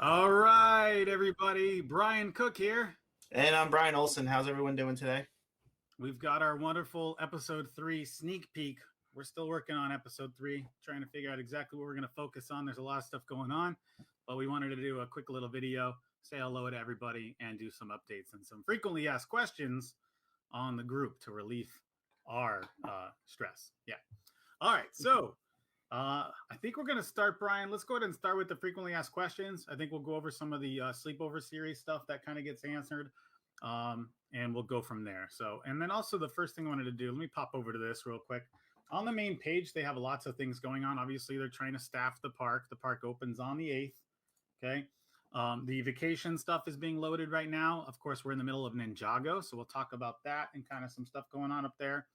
All right, everybody. Brian Cook here. And I'm Brian Olson. How's everyone doing today? We've got our wonderful episode 3 sneak peek. We're still working on episode 3, trying to figure out exactly what we're going to focus on. There's a lot of stuff going on, but we wanted to do a quick little video, say hello to everybody, and do some updates and some frequently asked questions on the group to relieve our stress. Yeah. All right. So I think we're going to start, Brian. Let's go ahead and start with the frequently asked questions. I think we'll go over some of the Sleepover Series stuff that kind of gets answered, and we'll go from there. So, and then also the first thing I wanted to do, let me pop over to this real quick. On the main page, they have lots of things going on. Obviously, they're trying to staff the park. The park opens on the 8th. Okay. The vacation stuff is being loaded right now. Of course, we're in the middle of Ninjago, so we'll talk about that and kind of some stuff going on up there.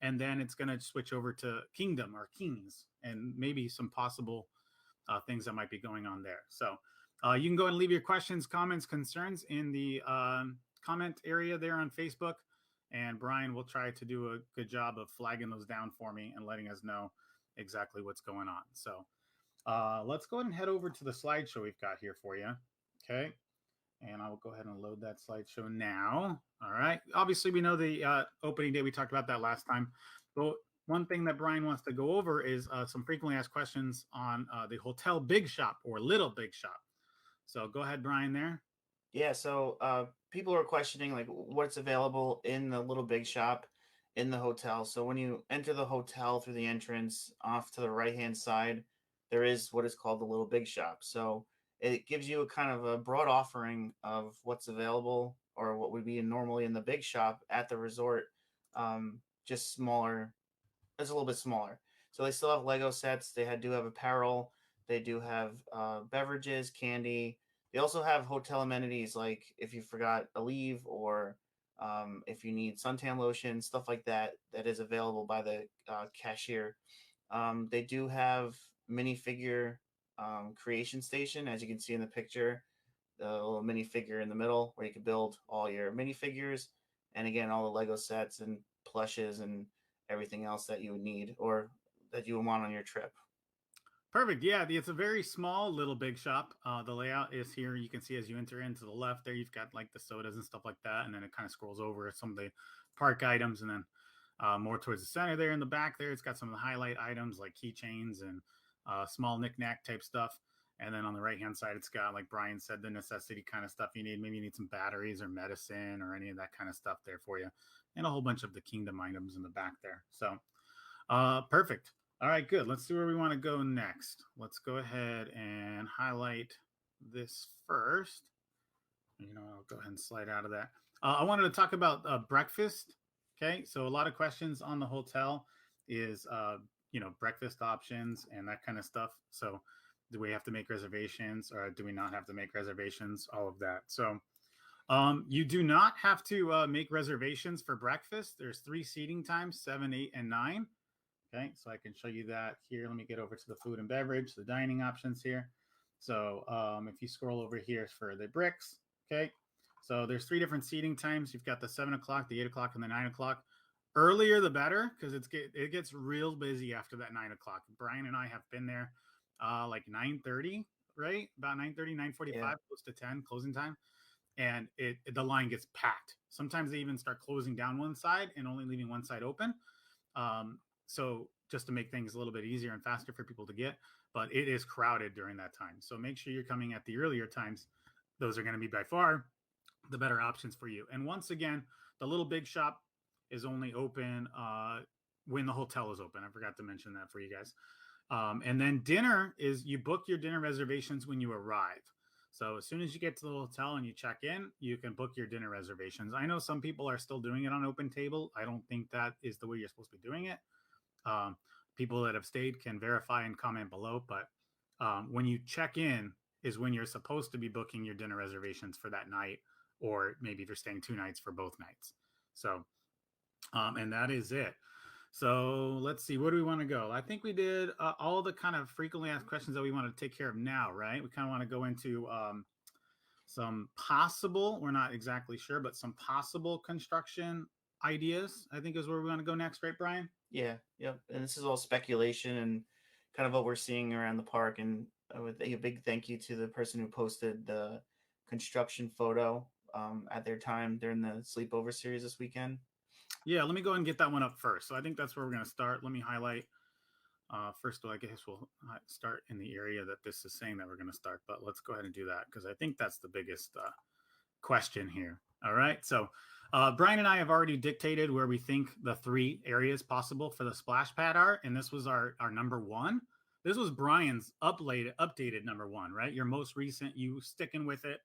And then it's going to switch over to Kingdom or Kings and maybe some possible things that might be going on there. So you can go and leave your questions, comments, concerns in the comment area there on Facebook. And Brian will try to do a good job of flagging those down for me and letting us know exactly what's going on. So let's go ahead and head over to the slideshow we've got here for you. Okay. And I will go ahead and load that slideshow now. All right. Obviously, we know the opening day. We talked about that last time. But one thing that Brian wants to go over is some frequently asked questions on the Hotel Big Shop or Little Big Shop. So go ahead, Brian, there. Yeah, so people are questioning like what's available in the Little Big Shop in the hotel. So when you enter the hotel through the entrance off to the right-hand side, there is what is called the Little Big Shop. So it gives you a kind of a broad offering of what's available or what would be normally in the big shop at the resort, just smaller. It's a little bit smaller. So they still have Lego sets. They do have apparel. They do have beverages, candy. They also have hotel amenities like if you forgot a leave or if you need suntan lotion, stuff like that, that is available by the cashier. They do have minifigure creation station, as you can see in the picture, the little minifigure in the middle where you can build all your minifigures, and again, all the Lego sets and plushes and everything else that you would need or that you would want on your trip. Perfect. Yeah, it's a very small Little Big Shop. The layout is here. You can see as you enter into the left there, you've got like the sodas and stuff like that. And then it kind of scrolls over some of the park items. And then more towards the center there in the back there, it's got some of the highlight items like keychains and small knickknack type stuff. And then on the right-hand side, it's got, like Brian said, the necessity kind of stuff you need. Maybe you need some batteries or medicine or any of that kind of stuff there for you. And a whole bunch of the Kingdom items in the back there. So perfect. All right, good. Let's see where we want to go next. Let's go ahead and highlight this first. I'll go ahead and slide out of that. I wanted to talk about breakfast. Okay, so a lot of questions on the hotel is, breakfast options and that kind of stuff. So do we have to make reservations or do we not have to make reservations? All of that. So you do not have to make reservations for breakfast. There's 3 seating times, 7, 8, and 9. Okay, so I can show you that here. Let me get over to the food and beverage, the dining options here. So if you scroll over here for the bricks, okay, so there's 3 different seating times. You've got the 7 o'clock, the 8 o'clock, and the 9 o'clock. Earlier the better, because it gets real busy after that 9 o'clock. Brian and I have been there like 9:30, right? About 9:30, 9:45, close to 10, closing time. And the line gets packed. Sometimes they even start closing down one side and only leaving one side open. So just to make things a little bit easier and faster for people to get, but it is crowded during that time. So make sure you're coming at the earlier times. Those are going to be by far the better options for you. And once again, the Little Big Shop is only open when the hotel is open. I forgot to mention that for you guys. And then dinner is you book your dinner reservations when you arrive. So as soon as you get to the hotel and you check in, you can book your dinner reservations. I know some people are still doing it on Open Table. I don't think that is the way you're supposed to be doing it. People that have stayed can verify and comment below, but when you check in is when you're supposed to be booking your dinner reservations for that night, or maybe if you're staying 2 nights for both nights. So, and that is it. So let's see, where do we want to go? I think we did all the kind of frequently asked questions that we want to take care of now, right? We kind of want to go into some possible, we're not exactly sure, but some possible construction ideas, I think is where we want to go next, right, Brian? Yeah, yep. And this is all speculation and kind of what we're seeing around the park. And with a big thank you to the person who posted the construction photo at their time during the sleepover series this weekend. Yeah, let me go ahead and get that one up first. So I think that's where we're going to start. Let me highlight. First of all, I guess we'll start in the area that this is saying that we're going to start, but let's go ahead and do that because I think that's the biggest question here. All right. So Brian and I have already dictated where we think the 3 areas possible for the splash pad are. And this was our number 1. This was Brian's updated number 1, right? Your most recent, you sticking with it,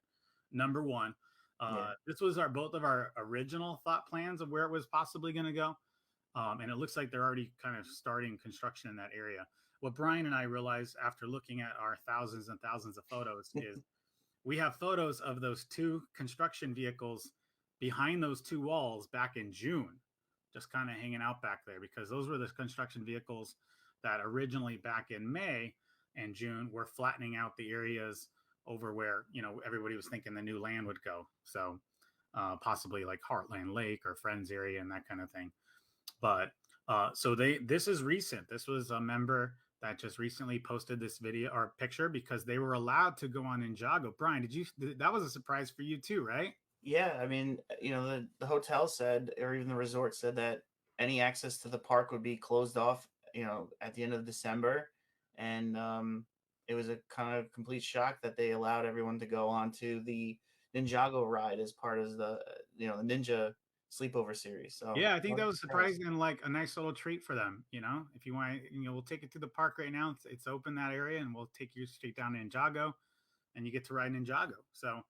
number 1. Yeah. This was both of our original thought plans of where it was possibly going to go. And it looks like they're already kind of starting construction in that area. What Brian and I realized after looking at our thousands and thousands of photos is we have photos of those 2 construction vehicles behind those 2 walls back in June, just kind of hanging out back there because those were the construction vehicles that originally back in May and June were flattening out the areas over where, everybody was thinking the new land would go. So possibly like Heartland Lake or Friends area and that kind of thing. But so this is recent. This was a member that just recently posted this video or picture because they were allowed to go on Ninjago. Brian, that was a surprise for you too, right? Yeah, I mean, the hotel said, or even the resort said that any access to the park would be closed off, at the end of December, and it was a kind of complete shock that they allowed everyone to go onto the Ninjago ride as part of the Ninja Sleepover Series. So Yeah, I think I was that was surprised. surprising and like a nice little treat for them. If you want, we'll take it to the park right now. It's open that area, and we'll take you straight down to Ninjago, and you get to ride Ninjago. So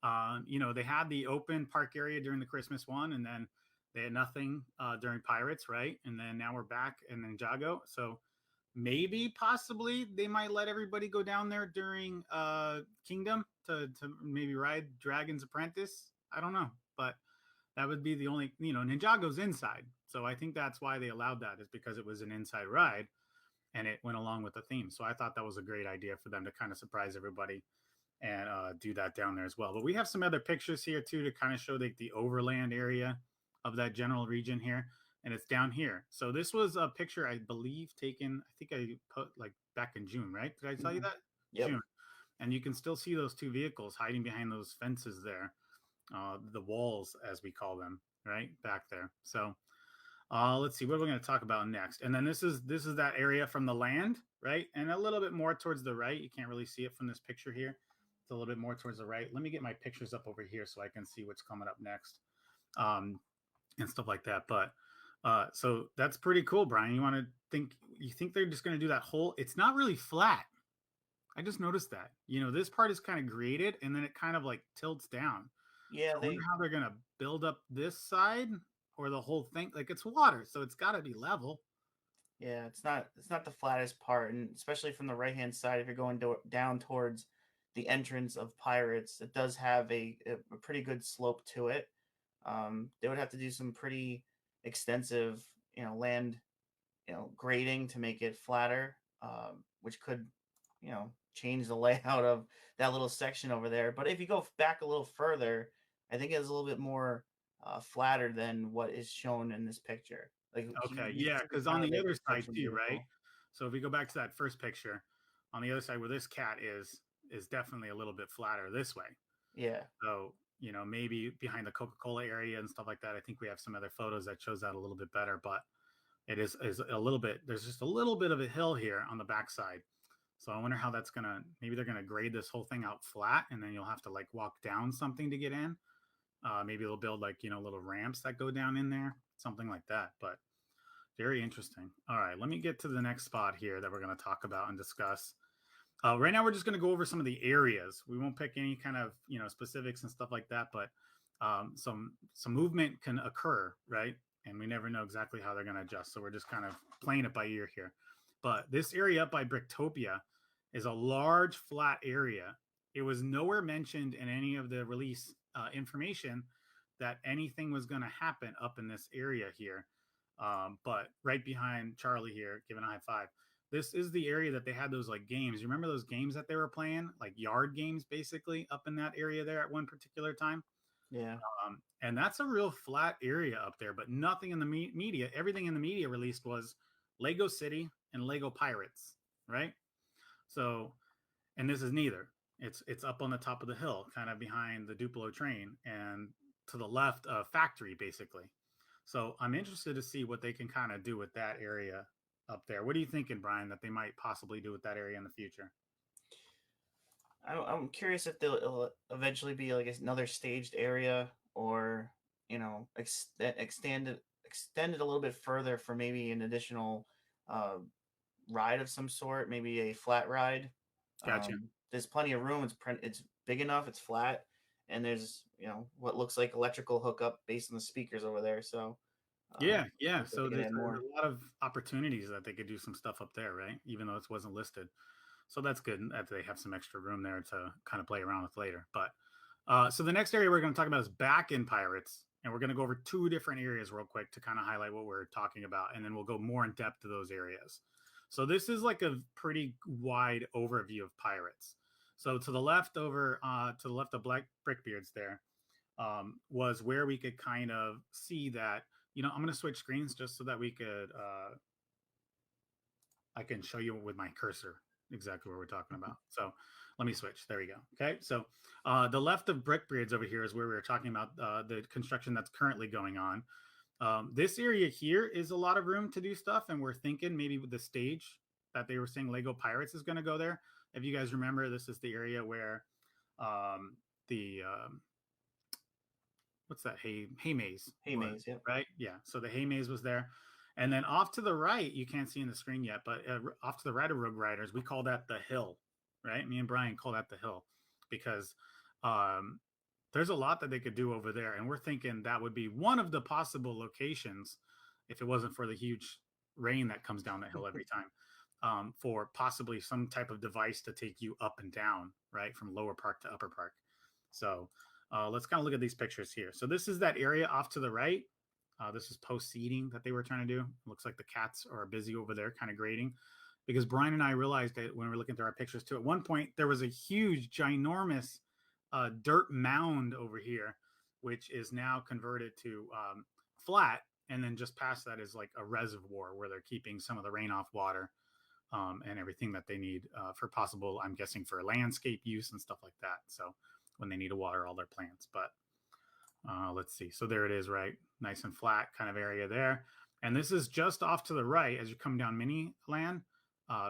they had the open park area during the Christmas one, and then they had nothing during Pirates, right? And then now we're back in Ninjago. So maybe, possibly, they might let everybody go down there during Kingdom to maybe ride Dragon's Apprentice. I don't know, but that would be the only, Ninjago's inside. So I think that's why they allowed that is because it was an inside ride and it went along with the theme. So I thought that was a great idea for them to kind of surprise everybody and do that down there as well. But we have some other pictures here too to kind of show the overland area of that general region here. And it's down here. So this was a picture, I believe, taken, I think I put like back in June, right? Did I tell you Mhm. that? Yep. June. And you can still see those 2 vehicles hiding behind those fences there, the walls, as we call them, right back there. So let's see what we're going to talk about next. And then this is that area from the land, right? And a little bit more towards the right. You can't really see it from this picture here. It's a little bit more towards the right. Let me get my pictures up over here so I can see what's coming up next, and stuff like that. But so that's pretty cool, Brian. You think they're just going to do that whole? It's not really flat. I just noticed that. This part is kind of graded, and then it kind of like tilts down. So Yeah, I wonder they how they're gonna build up this side or the whole thing. Like it's water, so it's got to be level. Yeah, it's not the flattest part, and especially from the right hand side, if you're going down towards the entrance of Pirates, it does have a pretty good slope to it. They would have to do some pretty extensive, land, grading to make it flatter, which could, change the layout of that little section over there. But if you go back a little further, I think it's a little bit more flatter than what is shown in this picture. Like Okay, you yeah, see because on kind of the the other side construction too, right? vehicle. So if we go back to that first picture, on the other side where this cat is definitely a little bit flatter this way. Yeah. So maybe behind the Coca-Cola area and stuff like that. I think we have some other photos that shows that a little bit better, but it is a little bit. There's just a little bit of a hill here on the backside. So I wonder how that's gonna. Maybe they're gonna grade this whole thing out flat, and then you'll have to like walk down something to get in. Maybe they'll build like little ramps that go down in there, something like that. But very interesting. All right, let me get to the next spot here that we're going to talk about and discuss. Right now, we're just going to go over some of the areas. We won't pick any kind of specifics and stuff like that, but some movement can occur, right? And we never know exactly how they're going to adjust. So we're just kind of playing it by ear here. But this area up by Bricktopia is a large flat area. It was nowhere mentioned in any of the release information that anything was going to happen up in this area here. But right behind Charlie here, giving a high five. This is the area that they had those like games. You remember those games that they were playing, like yard games, basically up in that area there at one particular time. Yeah. And that's a real flat area up there, but nothing in the media. Everything in the media released was Lego City and Lego Pirates, right? So and this is neither. It's up on the top of the hill, kind of behind the Duplo train, and to the left, a factory basically. So I'm interested to see what they can kind of do with that area up there. What are you thinking, Brian, that they might possibly do with that area in the future? I'm curious if they'll it'll eventually be like another staged area, or extend it a little bit further for maybe an additional uh, ride of some sort, maybe a flat ride. Gotcha. There's plenty of room. It's big enough. It's flat, and there's what looks like electrical hookup based on the speakers over there. So Yeah, yeah. if they So could there's add more. a lot of opportunities that they could do some stuff up there, right? Even though it wasn't listed. So that's good that they have some extra room there to kind of play around with later. But so the next area we're going to talk about is back in Pirates, and we're going to go over two different areas real quick to kind of highlight what we're talking about, and then we'll go more in depth to those areas. So this is like a pretty wide overview of Pirates. So to the left, over to the left of Black Brickbeards, there was where we could kind of see that. I'm going to switch screens just so that we could I can show you with my cursor exactly what we're talking about. So let me switch. There we go. Okay. So the left of Brickbeards over here is where we were talking about the construction that's currently going on. This area here is a lot of room to do stuff, and we're thinking maybe with the stage that they were saying Lego Pirates is going to go there. If you guys remember, this is the area where the what's that hay maze Hey, was, maze. Yep. right? Yeah. So the hay maze was there, and then off to the right, you can't see in the screen yet, but off to the right of Rogue Riders, we call that the hill, right? Me and Brian call that the hill because um, there's a lot that they could do over there, and we're thinking that would be one of the possible locations if it wasn't for the huge rain that comes down the hill every time. For possibly some type of device to take you up and down, right, from lower park to upper park. So let's kind of look at these pictures here. So this is that area off to the right. This is post seeding that they were trying to do. It looks like the cats are busy over there, kind of grading, because Brian and I realized that when we were looking through our pictures too. At one point, there was a huge, ginormous dirt mound over here, which is now converted to flat, and then just past that is like a reservoir where they're keeping some of the rain off water and everything that they need for possible, I'm guessing, for landscape use and stuff like that. So when they need to water all their plants. But let's see. So there it is, right? Nice and flat kind of area there. And this is just off to the right as you come down Mini Land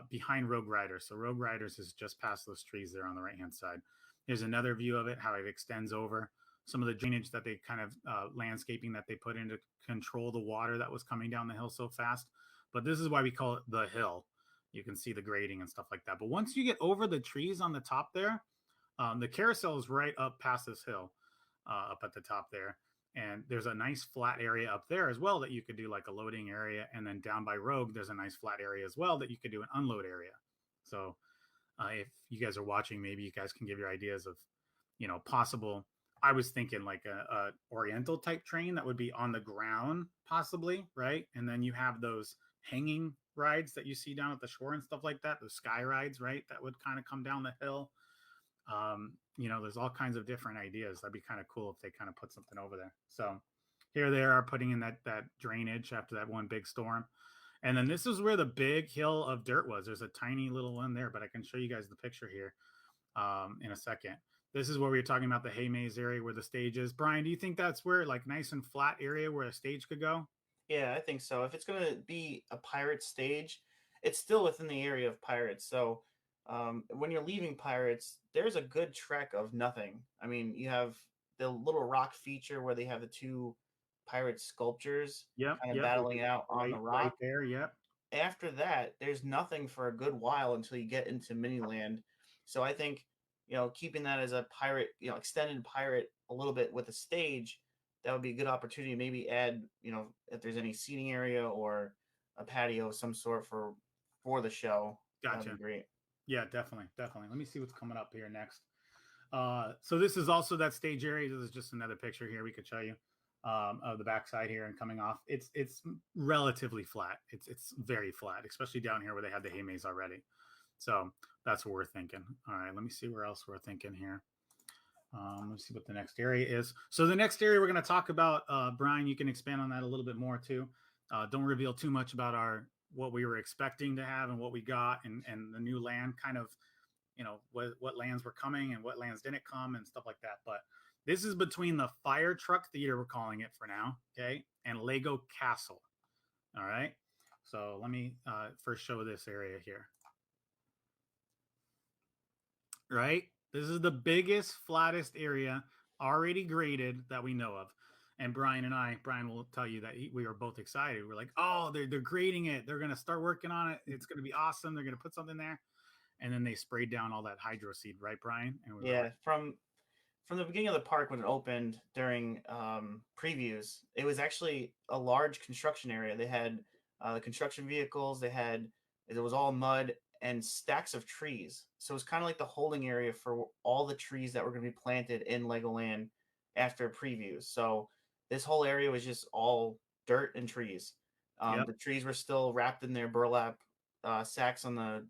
behind Rogue Riders. So Rogue Riders is just past those trees there on the right-hand side. Here's another view of it, how it extends over. Some of the drainage that they kind of landscaping that they put in to control the water that was coming down the hill so fast. But this is why we call it the hill. You can see the grading and stuff like that. But once you get over the trees on the top there, the carousel is right up past this hill, up at the top there. And there's a nice flat area up there as well that you could do like a loading area. And then down by Rogue, there's a nice flat area as well that you could do an unload area. So if you guys are watching, maybe you guys can give your ideas of, possible. I was thinking like a Oriental type train that would be on the ground, possibly, right? And then you have those hanging rides that you see down at the shore and stuff like that, those sky rides, right? That would kind of come down the hill. There's all kinds of different ideas. That'd be kind of cool if they kind of put something over there. So here they are putting in that drainage after that one big storm. And then this is where the big hill of dirt was. There's a tiny little one there, but I can show you guys the picture here in a second. This is where we were talking about the hay maze area where the stage is. Brian, do you think that's where, like, nice and flat area where a stage could go? Yeah, I think so. If it's going to be a pirate stage, it's still within the area of pirates. So when you're leaving pirates, there's a good trek of nothing. I mean, you have the little rock feature where they have the two pirate sculptures Yep, kind of yep. battling out on the Right rock. there. Yep. After that, there's nothing for a good while until you get into Miniland. So I think, keeping that as a pirate, extended pirate a little bit with a stage, that would be a good opportunity. Maybe add, if there's any seating area or a patio of some sort for the show, that would Gotcha. be great. Yeah, definitely, definitely. Let me see what's coming up here next. So this is also that stage area. This is just another picture here we could show you of the backside here and coming off. It's relatively flat. It's very flat, especially down here where they had the hay maze already. So that's what we're thinking. All right, let me see where else we're thinking here. Let's see what the next area is. So the next area we're going to talk about, Brian, you can expand on that a little bit more too. Don't reveal too much about what we were expecting to have and what we got and the new land kind of what lands were coming and what lands didn't come and stuff like that. But this is between the Fire Truck Theater, we're calling it for now, okay, and Lego Castle. All right. So let me first show this area here. Right? This is the biggest, flattest area already graded that we know of. And Brian will tell you that we were both excited. We're like, oh, they're grading it. They're going to start working on it. It's going to be awesome. They're going to put something there. And then they sprayed down all that hydro seed, right, Brian? And we were Yeah, like, from the beginning of the park when it opened during previews, it was actually a large construction area. They had the construction vehicles. It was all mud and stacks of trees. So it was kind of like the holding area for all the trees that were going to be planted in Legoland after previews. So this whole area was just all dirt and trees. yep, The trees were still wrapped in their burlap sacks on the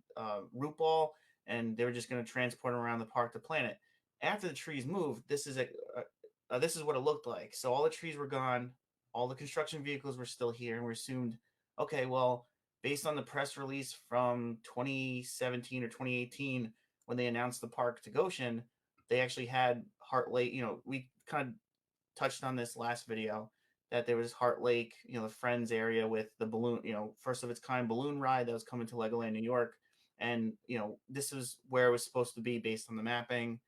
root ball, and they were just going to transport them around the park to plant it. After the trees moved, this is what it looked like. So all the trees were gone, all the construction vehicles were still here, and we assumed, okay, well, based on the press release from 2017 or 2018 when they announced the park to Goshen, they actually had Heart Lake. We kind of touched on this last video that there was Heart Lake, the Friends area with the balloon, first of its kind balloon ride that was coming to Legoland New York. And, this was where it was supposed to be based on the mapping,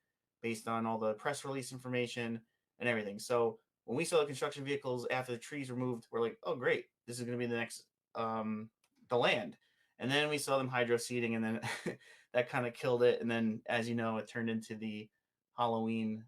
based on all the press release information and everything. So when we saw the construction vehicles after the trees were moved, we're like, oh, great. This is going to be the next, the land. And then we saw them hydro seeding, and then that kind of killed it. And then, as you know, it turned into the Halloween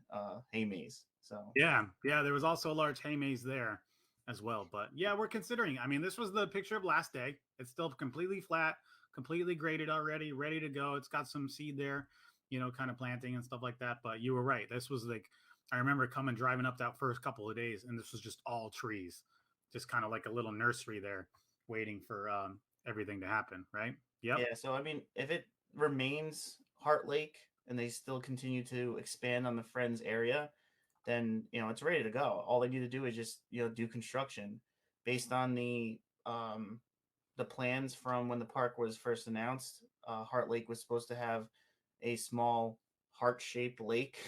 hay maze. So yeah, there was also a large hay maze there as well. But yeah, we're considering. I mean, this was the picture of last day. It's still completely flat, completely graded already, ready to go. It's got some seed there, kind of planting and stuff like that. But you were right. This was like, I remember driving up that first couple of days, and this was just all trees, just kind of like a little nursery there, waiting for everything to happen. Right? Yep. yeah, so I mean, if it remains Heart Lake and they still continue to expand on the Friends area, then it's ready to go. All they need to do is just do construction based on the plans from when the park was first announced. Heart Lake was supposed to have a small heart-shaped lake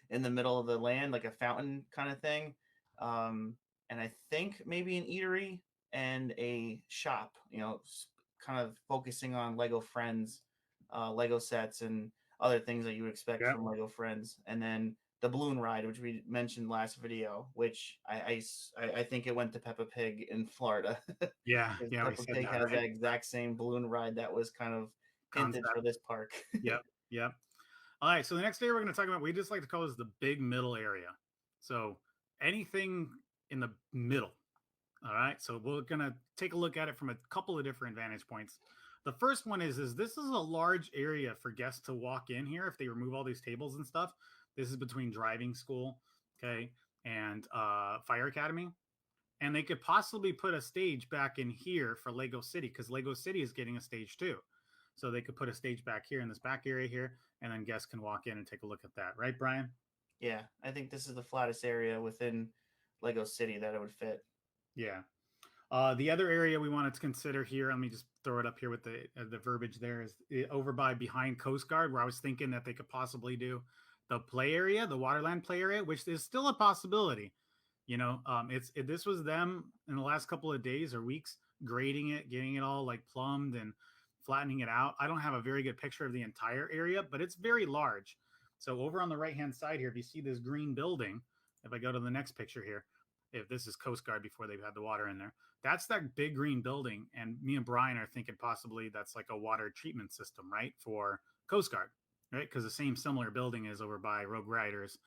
in the middle of the land, like a fountain kind of thing, and I think maybe an eatery and a shop. Kind of focusing on Lego Friends, Lego sets, and other things that you would expect Yep. from Lego Friends, and then the balloon ride, which we mentioned last video, which I think it went to Peppa Pig in Florida. Yeah. Because Yeah. We Peppa said Pig that, has right? that exact same balloon ride that was kind of hinted for Concept. this park. Yep. Yep. All right. So the next area we're going to talk about, we just like to call this the big middle area. So anything in the middle. All right. So we're going to take a look at it from a couple of different vantage points. The first one is this is a large area for guests to walk in here if they remove all these tables and stuff. This is between driving school, okay, and Fire Academy. And they could possibly put a stage back in here for Lego City because Lego City is getting a stage too. So they could put a stage back here in this back area here, and then guests can walk in and take a look at that. Right, Brian? Yeah, I think this is the flattest area within Lego City that it would fit. Yeah. The other area we wanted to consider here, let me just throw it up here with the verbiage there, is over by behind Coast Guard, where I was thinking that they could possibly do the play area, the Waterland play area, which is still a possibility. This was them in the last couple of days or weeks grading it, getting it all like plumbed and flattening it out. I don't have a very good picture of the entire area, but it's very large. So over on the right hand side here, if you see this green building, if I go to the next picture here, if this is Coast Guard before they've had the water in there, that's that big green building. And me and Brian are thinking possibly that's like a water treatment system, right, for Coast Guard, right? Because the same similar building is over by Rogue Riders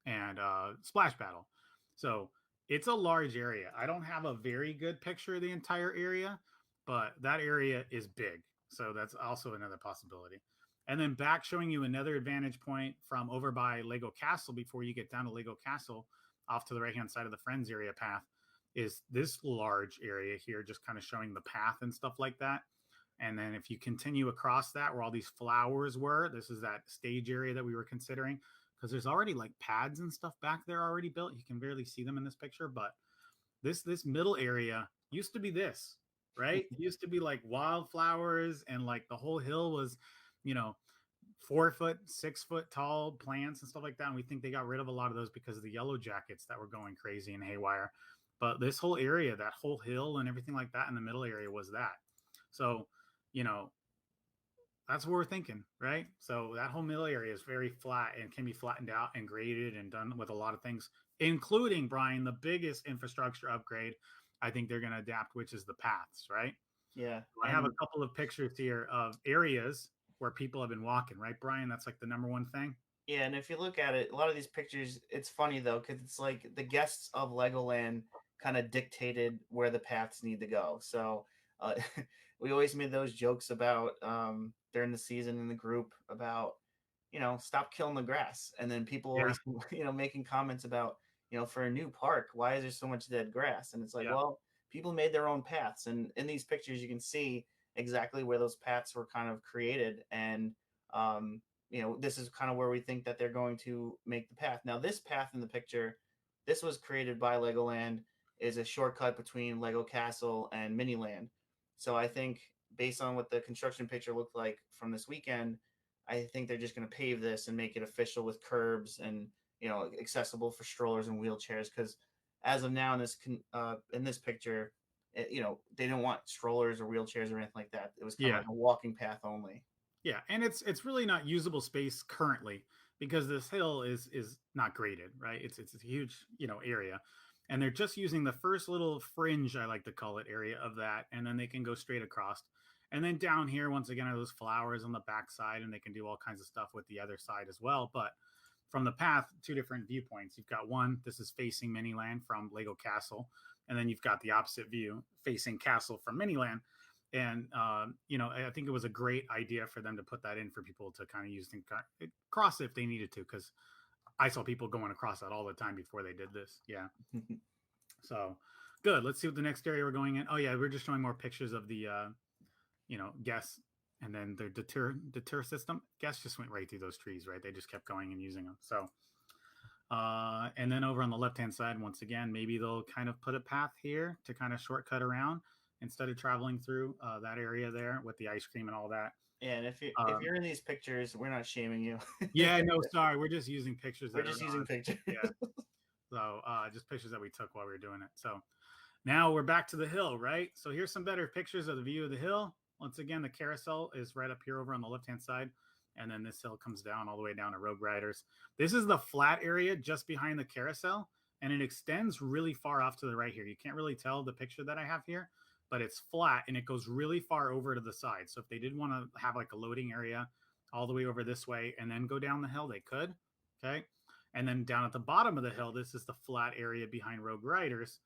and Splash Battle. So it's a large area. I don't have a very good picture of the entire area, but that area is big. So that's also another possibility. And then back showing you another advantage point from over by Lego Castle before you get down to Lego Castle off to the right hand side of the Friends area path is this large area here, just kind of showing the path and stuff like that. And then if you continue across that where all these flowers were, this is that stage area that we were considering because there's already like pads and stuff back there already built. You can barely see them in this picture, but this middle area used to be this, right? It used to be like wildflowers and like the whole hill was, you know, 4 foot, 6 foot tall plants and stuff like that. And we think they got rid of a lot of those because of the yellow jackets that were going crazy and haywire. But this whole area, that whole hill and everything like that in the middle area was that. So, you know, that's what we're thinking, right? So that whole middle area is very flat and can be flattened out and graded and done with a lot of things, including, Brian, the biggest infrastructure upgrade I think they're going to adapt, which is the paths, right? Yeah, I have a and couple of pictures here of areas where people have been walking, right, Brian? That's like the number one thing. yeah, and if you look at it, a lot of these pictures, it's funny though, because it's like the guests of Legoland kind of dictated where the paths need to go. So uh, we always made those jokes about during the season in the group about, stop killing the grass, and then people Yeah, always making comments about, for a new park, why is there so much dead grass? And it's like, yeah, well, people made their own paths, and in these pictures you can see exactly where those paths were kind of created, and um, this is kind of where we think that they're going to make the path. Now, this path in the picture, this was created by Legoland, is a shortcut between Lego Castle and Miniland. So I think based on what the construction picture looked like from this weekend, I think they're just going to pave this and make it official with curbs and accessible for strollers and wheelchairs. Because as of now in this picture, they didn't want strollers or wheelchairs or anything like that. It was kind of yeah. like a walking path only. Yeah, and it's really not usable space currently because this hill is not graded, right? It's a huge, area. And they're just using the first little fringe, I like to call it, area of that, and then they can go straight across. And then down here, once again, are those flowers on the backside, and they can do all kinds of stuff with the other side as well. But from the path, two different viewpoints. You've got one, this is facing Miniland from Lego Castle, and then you've got the opposite view facing Castle from Miniland. And I think it was a great idea for them to put that in for people to kind of use and cross if they needed to, because I saw people going across that all the time before they did this. Yeah. So good. Let's see what the next area we're going in. Oh yeah, we're just showing more pictures of the guests, and then the deter system. Guests just went right through those trees, right? They just kept going and using them. So and then over on the left hand side, once again, maybe they'll kind of put a path here to kind of shortcut around instead of traveling through that area there with the ice cream and all that. Yeah, and if Um, you're in these pictures, we're not shaming you. yeah, no, sorry, we're just using pictures We're that are just using pictures. yeah. So just pictures that we took while we were doing it. So now we're back to the hill, right? So here's some better pictures of the view of the hill. Once again, the carousel is right up here over on the left hand side. And then this hill comes down all the way down to Rogue Riders. This is the flat area just behind the carousel, and it extends really far off to the right here. You can't really tell the picture that I have here, but it's flat and it goes really far over to the side. So if they did want to have like a loading area all the way over this way and then go down the hill, they could. Okay. And then down at the bottom of the hill, this is the flat area behind Rogue Riders,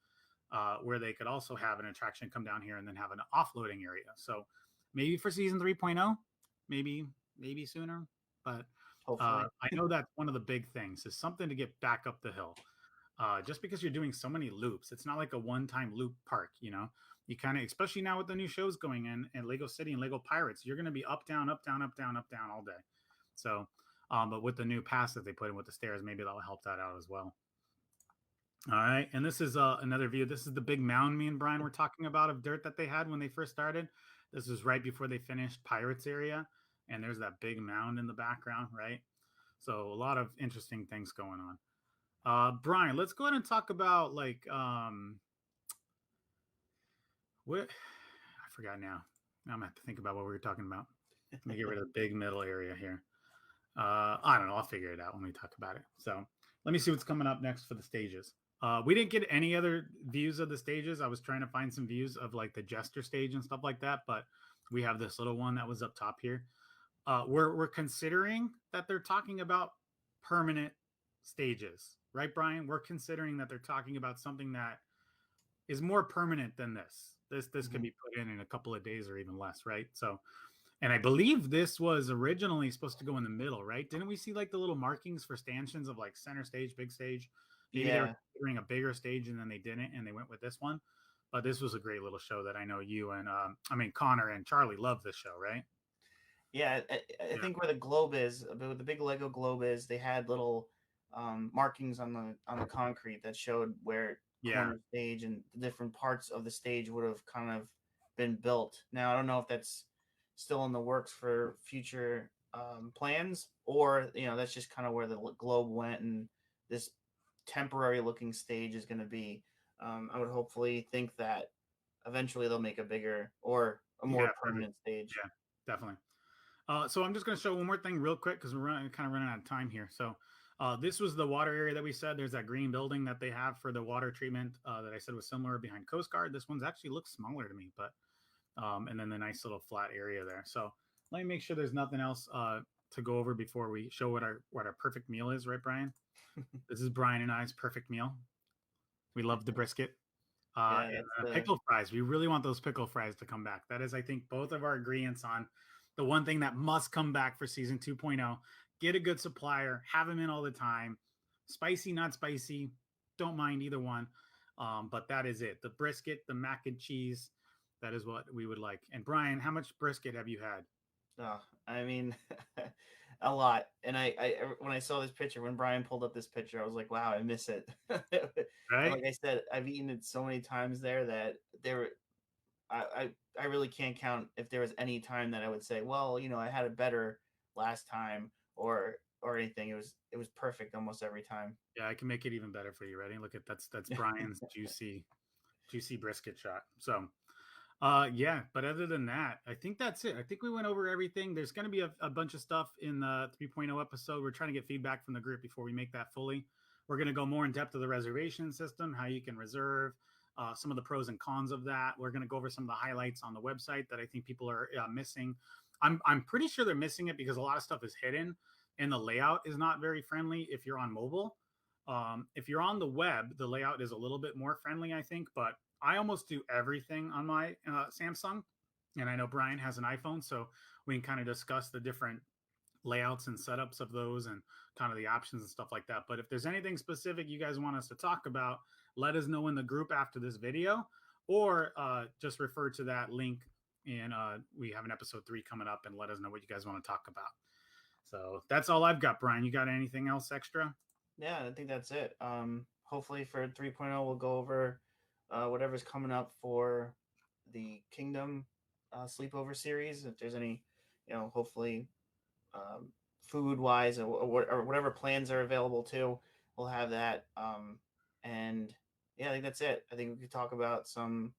where they could also have an attraction come down here and then have an offloading area. So maybe for season 3.0, maybe sooner. But Hopefully. I know that's one of the big things is something to get back up the hill. Just because you're doing so many loops, it's not like a one-time loop park. You kind of, especially now with the new shows going in Lego City and Lego Pirates, you're going to be up, down, up, down, up, down, up, down all day. So, but with the new pass that they put in with the stairs, maybe that'll help that out as well. All right, and this is another view. This is the big mound me and Brian were talking about of dirt that they had when they first started. This was right before they finished Pirates area, and there's that big mound in the background, right? So a lot of interesting things going on. Brian, let's go ahead and talk about like what I forgot now. I'm gonna have to think about what we were talking about. Let me get rid of the big middle area here. I don't know. I'll figure it out when we talk about it. So let me see what's coming up next for the stages. We didn't get any other views of the stages. I was trying to find some views of like the Jester stage and stuff like that, but we have this little one that was up top here. We're considering that they're talking about permanent stages, right, Brian? We're considering that they're talking about something that is more permanent than this. This can be put in a couple of days or even less, right? So, and I believe this was originally supposed to go in the middle, right? Didn't we see like the little markings for stanchions of like center stage, big stage? Maybe they were Yeah. considering a bigger stage and then they didn't, and they went with this one. But this was a great little show that I know you and Connor and Charlie love this show, right? Yeah, I Yeah, think where the globe is, where the big Lego globe is, they had little markings on the concrete that showed where yeah, corner stage and the different parts of the stage would have kind of been built. Now I don't know if that's still in the works for future plans, or that's just kind of where the globe went, and this temporary looking stage is going to be. I would hopefully think that eventually they'll make a bigger or a Yeah, more perfect. permanent stage. Yeah, definitely. So I'm just going to show one more thing real quick because we're kind of running out of time here. So this was the water area that we said. There's that green building that they have for the water treatment that I said was similar behind Coast Guard. This one's actually looks smaller to me, but and then the nice little flat area there. So let me make sure there's nothing else to go over before we show what our perfect meal is, right, Brian? This is Brian and I's perfect meal. We love the brisket. Yeah, And that's the pickle fries. We really want those pickle fries to come back. That is, I think, both of our ingredients on the one thing that must come back for season 2.0. Get a good supplier, have them in all the time. Spicy, not spicy, don't mind either one. But that is it. The brisket, the mac and cheese, that is what we would like. And Brian, how much brisket have you had? I mean, a lot. And when I saw this picture, when Brian pulled up this picture, I was like, wow, I miss it. And Right? like I said, I've eaten it so many times there that I really can't count if there was any time that I would say, well, I had it better last time, or anything. It was perfect almost every time. Yeah, I can make it even better for you. Ready? Look at that's Brian's juicy brisket shot. So yeah, but other than that, I think that's it. I think we went over everything. There's going to be a bunch of stuff in the 3.0 episode. We're trying to get feedback from the group before we make that fully. We're going to go more in depth of the reservation system, how you can reserve, some of the pros and cons of that. We're going to go over some of the highlights on the website that I think people are missing. I'm pretty sure they're missing it because a lot of stuff is hidden and the layout is not very friendly if you're on mobile. If you're on the web, the layout is a little bit more friendly, I think, but I almost do everything on my Samsung. And I know Brian has an iPhone, so we can kind of discuss the different layouts and setups of those and kind of the options and stuff like that. But if there's anything specific you guys want us to talk about, let us know in the group after this video, or just refer to that link. And we have an episode 3 coming up, and let us know what you guys want to talk about. So that's all I've got, Brian. You got anything else extra? Yeah, I think that's it. Hopefully for 3.0, we'll go over whatever's coming up for the Kingdom Sleepover Series. If there's any, hopefully food wise, or whatever plans are available too, we'll have that. And yeah, I think that's it. I think we could talk about some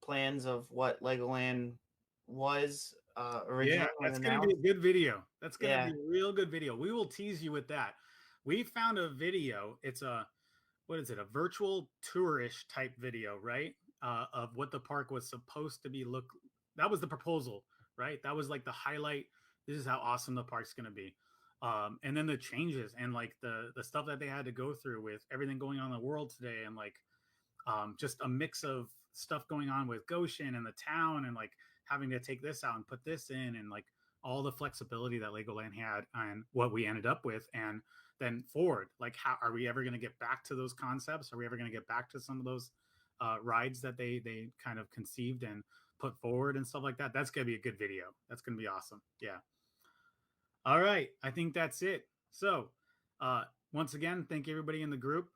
plans of what Legoland was Yeah, originally when that's going to be announced. a good video. That's going to be Yeah, a real good video. We will tease you with that. We found a video. It's a what is it? A virtual tourish type video, right? Of what the park was supposed to be look. That was the proposal, right? That was like the highlight. This is how awesome the park's going to be. And then the changes and like the stuff that they had to go through with everything going on in the world today, and like just a mix of stuff going on with Goshen and the town, and like having to take this out and put this in, and like all the flexibility that Legoland had and what we ended up with. And then forward, like how are we ever going to get back to those concepts? Are we ever going to get back to some of those rides that they kind of conceived and put forward and stuff like that? That's going to be a good video. That's going to be awesome. Yeah. All right. I think that's it. So, uh, once again, thank everybody in the group,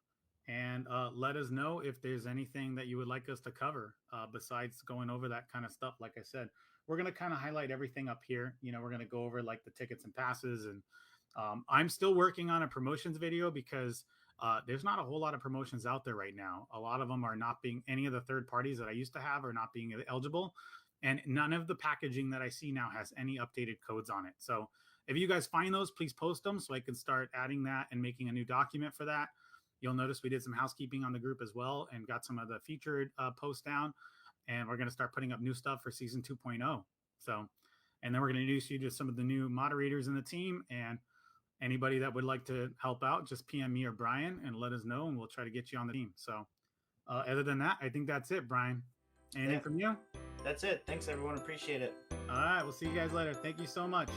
and let us know if there's anything that you would like us to cover besides going over that kind of stuff. Like I said, we're going to kind of highlight everything up here. We're going to go over like the tickets and passes. And I'm still working on a promotions video because there's not a whole lot of promotions out there right now. A lot of them are not being, any of the third parties that I used to have are not being eligible. And none of the packaging that I see now has any updated codes on it. So if you guys find those, please post them so I can start adding that and making a new document for that. You'll notice we did some housekeeping on the group as well and got some of the featured posts down. And we're going to start putting up new stuff for season 2.0. So, and then we're going to introduce you to some of the new moderators in the team. And anybody that would like to help out, just PM me or Brian and let us know, and we'll try to get you on the team. So, other than that, I think that's it, Brian. Anything yeah, from you? that's it. Thanks everyone. Appreciate it. All right. We'll see you guys later. Thank you so much.